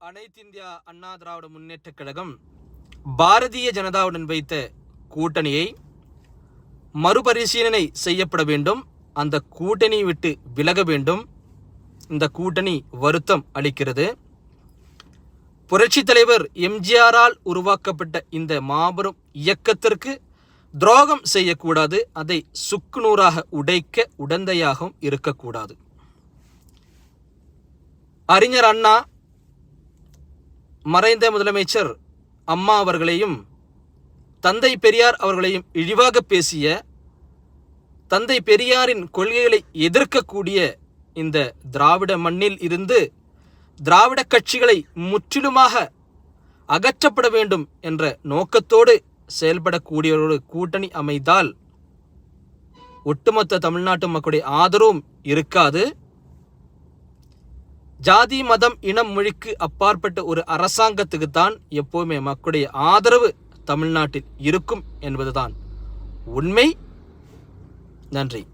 அனைத்திந்திய அண்ணா திராவிட முன்னேற்றக் கழகம் பாரதிய ஜனதாவுடன் வைத்த கூட்டணியை மறுபரிசீலனை செய்யப்பட வேண்டும். அந்த கூட்டணி விட்டு விலக வேண்டும். இந்த கூட்டணி வருத்தம் அளிக்கிறது. புரட்சி தலைவர் எம்ஜிஆரால் உருவாக்கப்பட்ட இந்த மாபெரும் இயக்கத்திற்கு துரோகம் செய்யக்கூடாது. அதை சுக்குநூறாக உடைக்க உடந்தையாகவும் இருக்கக்கூடாது. அறிஞர் அண்ணா, மறைந்த முதலமைச்சர் அம்மா அவர்களையும் தந்தை பெரியார் அவர்களையும் இழிவாக பேசிய, தந்தை பெரியாரின் கொள்கைகளை எதிர்க்கக்கூடிய இந்த திராவிட மண்ணில் இருந்து திராவிட கட்சிகளை முற்றிலுமாக அகற்றப்பட வேண்டும் என்ற நோக்கத்தோடு செயல்படக்கூடிய ஒரு கூட்டணி அமைந்தால் ஒட்டுமொத்த தமிழ்நாட்டு மக்களுடைய ஆதரவும் இருக்காது. ஜாதி மதம் இனம் மொழிக்கு அப்பாற்பட்ட ஒரு அரசாங்கத்துக்கு தான் எப்போவுமே மக்களுடைய ஆதரவு தமிழ்நாட்டில் இருக்கும் என்பதுதான் உண்மை. நன்றி.